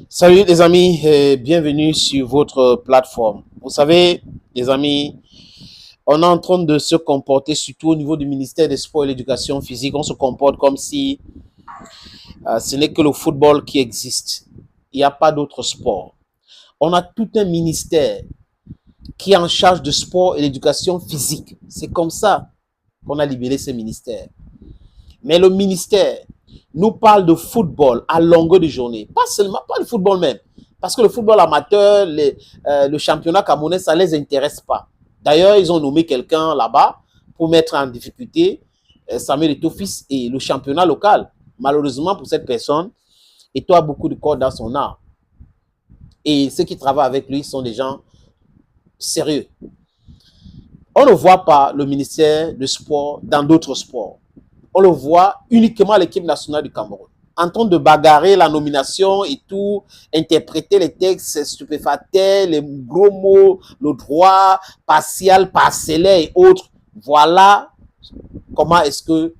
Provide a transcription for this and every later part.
Salut les amis, et bienvenue sur votre plateforme. Vous savez, les amis, on est en train de se comporter, surtout au niveau du ministère des Sports et de l'Éducation physique, on se comporte comme si ce n'est que le football qui existe. Il n'y a pas d'autre sport. On a tout un ministère qui est en charge de sport et d'éducation physique. C'est comme ça qu'on a libéré ce ministère. Mais le ministère nous parle de football à longueur de journée. Pas seulement, pas le football même. Parce que le football amateur, le championnat camerounais, ça ne les intéresse pas. D'ailleurs, ils ont nommé quelqu'un là-bas pour mettre en difficulté Samuel Eto'o-Fils et le championnat local. Malheureusement pour cette personne, Eto'o a beaucoup de cordes dans son art. Et ceux qui travaillent avec lui sont des gens sérieux. On ne voit pas le ministère du sport dans d'autres sports. On le voit uniquement à l'équipe nationale du Cameroun. En train de bagarrer la nomination et tout, interpréter les textes stupéfacteurs, les gros mots, le droit partial, parcellaire et autres. Voilà comment est-ce que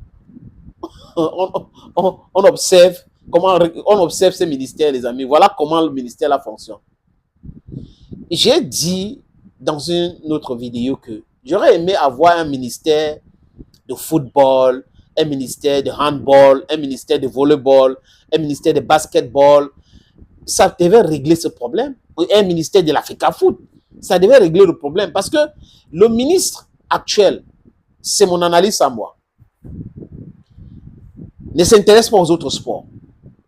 on observe, comment on observe ce ministère, les amis. Voilà comment le ministère là fonctionne. J'ai dit dans une autre vidéo que j'aurais aimé avoir un ministère de football, un ministère de handball, un ministère de volleyball, un ministère de basketball. Ça devait régler ce problème. Un ministère de l'Africa Foot. Ça devait régler le problème. Parce que le ministre actuel, c'est mon analyse à moi, ne s'intéresse pas aux autres sports.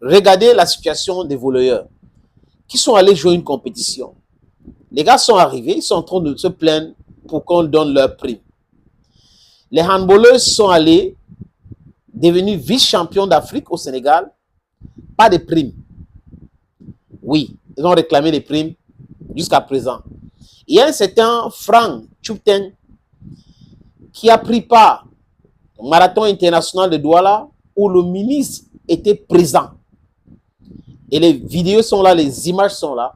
Regardez la situation des volleyeurs qui sont allés jouer une compétition. Les gars sont arrivés, ils sont en train de se plaindre pour qu'on donne leur prime. Les handballeuses sont allés devenus vice-champions d'Afrique au Sénégal, pas de primes. Oui, ils ont réclamé des primes jusqu'à présent. Il y a un certain Franck Tchoupten qui a pris part au marathon international de Douala où le ministre était présent. Et les vidéos sont là, les images sont là.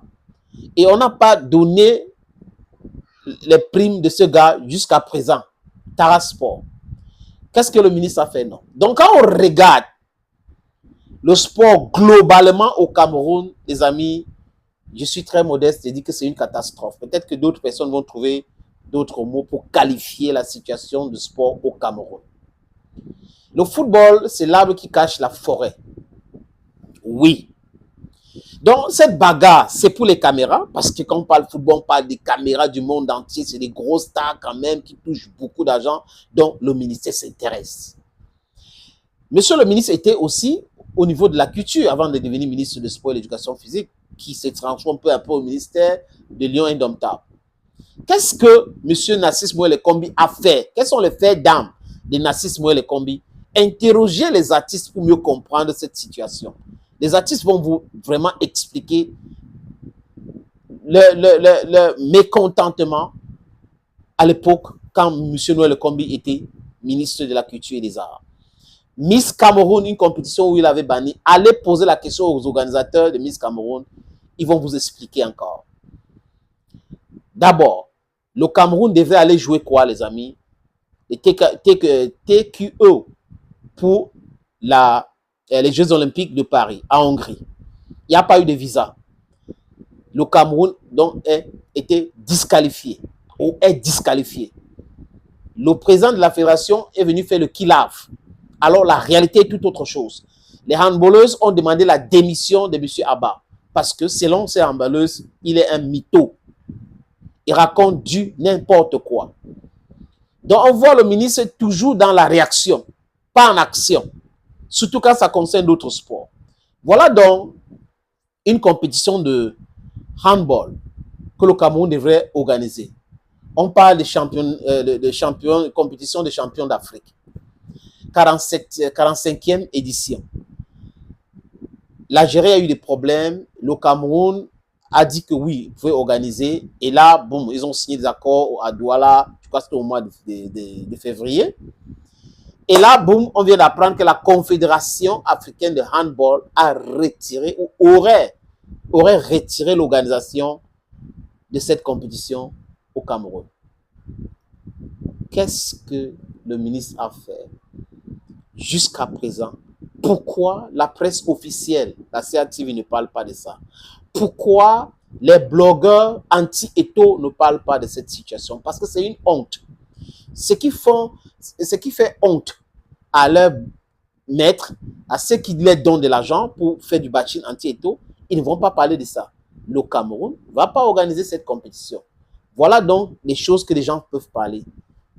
Et on n'a pas donné les primes de ce gars jusqu'à présent. Tarasport. Qu'est-ce que le ministre a fait? Non. Donc, quand on regarde le sport globalement au Cameroun, les amis, je suis très modeste et dis que c'est une catastrophe. Peut-être que d'autres personnes vont trouver d'autres mots pour qualifier la situation du sport au Cameroun. Le football, c'est l'arbre qui cache la forêt. Oui. Donc, cette bagarre, c'est pour les caméras, parce que quand on parle football, on parle des caméras du monde entier, c'est des grosses stars quand même qui touchent beaucoup d'argent, dont le ministère s'intéresse. Monsieur le ministre était aussi au niveau de la culture avant de devenir ministre de Sport et de l'Éducation physique, qui se transforme peu à peu au ministère de Lions Indomptables. Qu'est-ce que M. Narcisse Moëlle Kombi a fait? Quels sont les faits d'âme de Narcisse Moëlle Kombi? Interrogez les artistes pour mieux comprendre cette situation. Les artistes vont vous vraiment expliquer le mécontentement à l'époque quand M. Noël Kombi était ministre de la Culture et des Arts. Miss Cameroun, une compétition où il avait banni, allez poser la question aux organisateurs de Miss Cameroun, ils vont vous expliquer encore. D'abord, le Cameroun devait aller jouer quoi, les amis? Les TQE pour les Jeux Olympiques de Paris, à Hongrie. Il n'y a pas eu de visa. Le Cameroun donc été disqualifié ou est disqualifié. Le président de la fédération est venu faire le kill-off. Alors la réalité est tout autre chose. Les handballeuses ont demandé la démission de M. Abba parce que selon ces handballeuses, il est un mytho. Il raconte du n'importe quoi. Donc on voit le ministre toujours dans la réaction, pas en action. Surtout quand ça concerne d'autres sports. Voilà donc une compétition de handball que le Cameroun devrait organiser. On parle de compétition de champions d'Afrique. 45e édition. L'Algérie a eu des problèmes. Le Cameroun a dit que oui, ils pouvaient organiser. Et là, bon, ils ont signé des accords à Douala, je crois que c'était au mois de février. Et là, boum, on vient d'apprendre que la Confédération africaine de handball a retiré ou aurait retiré l'organisation de cette compétition au Cameroun. Qu'est-ce que le ministre a fait jusqu'à présent Pourquoi la presse officielle, la CATV, ne parle pas de ça? Pourquoi les blogueurs anti-Eto'o ne parlent pas de cette situation? Parce que c'est une honte. Ce qui fait honte à leurs maîtres, à ceux qui leur donnent de l'argent pour faire du bashing anti-Eto'o, ils ne vont pas parler de ça. Le Cameroun ne va pas organiser cette compétition. Voilà donc les choses que les gens peuvent parler.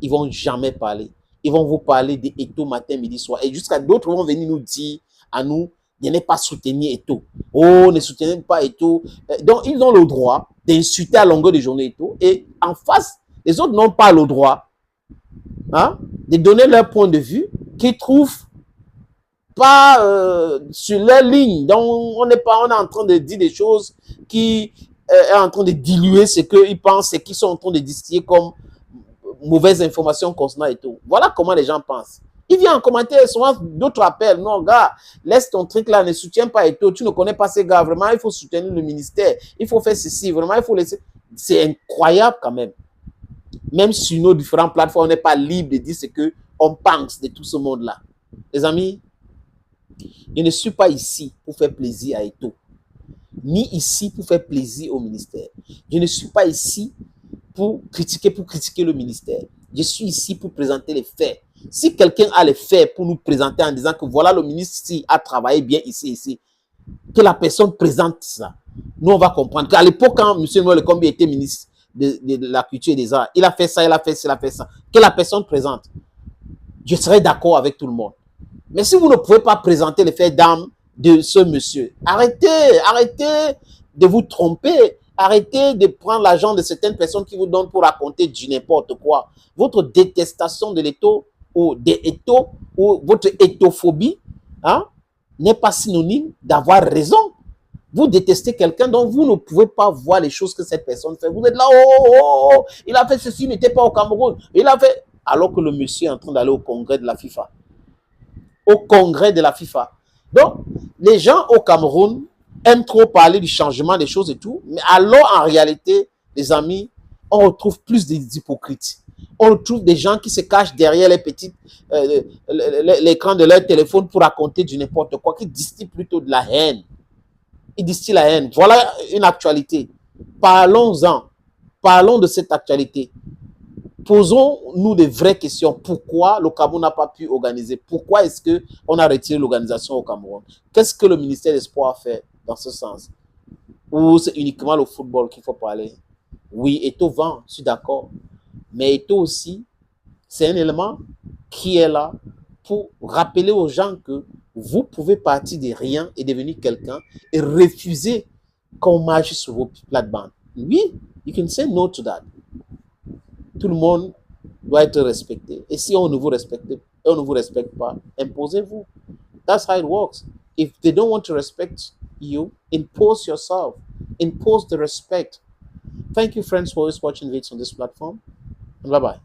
Ils ne vont jamais parler. Ils vont vous parler d'Eto'o matin, midi, soir. Et jusqu'à d'autres vont venir nous dire à nous de ne pas soutenir Eto'o. Oh, ne soutenez pas Eto'o. Donc, ils ont le droit d'insulter à longueur de journée Eto'o. Et en face, les autres n'ont pas le droit de donner leur point de vue qu'ils trouvent pas sur leur ligne. Donc, on est en train de dire des choses qui est en train de diluer ce qu'ils pensent et qui sont en train de distiller comme mauvaises informations concernant Eto'o. Voilà comment les gens pensent. Il vient en commentaire, souvent d'autres appellent. Non, gars, laisse ton truc là, ne soutiens pas Eto'o. Tu ne connais pas ces gars. Vraiment, il faut soutenir le ministère. Il faut faire ceci. Vraiment, il faut laisser. C'est incroyable quand même. Même sur nos différentes plateformes, on n'est pas libre de dire ce qu'on pense de tout ce monde-là. Les amis, je ne suis pas ici pour faire plaisir à Eto'o, ni ici pour faire plaisir au ministère. Je ne suis pas ici pour critiquer le ministère. Je suis ici pour présenter les faits. Si quelqu'un a les faits pour nous présenter en disant que voilà, le ministre ici a travaillé bien ici, que la personne présente ça, nous on va comprendre qu'à l'époque, quand M. Noël Lekombi était ministre de la culture et des arts, il a fait ça, il a fait ça, il a fait ça. Que la personne présente, je serai d'accord avec tout le monde. Mais si vous ne pouvez pas présenter les faits d'âme de ce monsieur, arrêtez de vous tromper. Arrêtez de prendre l'argent de certaines personnes qui vous donnent pour raconter du n'importe quoi. Votre détestation de l'Eto'o ou des Eto'o ou votre étophobie n'est pas synonyme d'avoir raison. Vous détestez quelqu'un dont vous ne pouvez pas voir les choses que cette personne fait. Vous êtes là, oh, il a fait ceci, il n'était pas au Cameroun. Il a fait... Alors que le monsieur est en train d'aller au congrès de la FIFA. Au congrès de la FIFA. Donc, les gens au Cameroun aiment trop parler du changement des choses et tout, mais alors en réalité, les amis, on retrouve plus d'hypocrites. On retrouve des gens qui se cachent derrière les petites l'écran de leur téléphone pour raconter du n'importe quoi, qui distillent plutôt de la haine. Ils distillent la haine. Voilà une actualité. Parlons-en. Parlons de cette actualité. Posons-nous de vraies questions. Pourquoi le Cameroun n'a pas pu organiser? Pourquoi est-ce qu'on a retiré l'organisation au Cameroun? Qu'est-ce que le ministère des Sports a fait dans ce sens? Ou c'est uniquement le football qu'il faut parler? Oui, Eto'o vend, je suis d'accord. Mais Eto'o aussi, c'est un élément qui est là pour rappeler aux gens que vous pouvez partir de rien et devenir quelqu'un et refuser qu'on marche sur vos plates-bandes. Oui, you can say no to that. Tout le monde doit être respecté. Et si on ne vous respecte pas, imposez-vous. That's how it works. If they don't want to respect you, impose yourself. Impose the respect. Thank you, friends, for always watching videos on this platform. And bye-bye.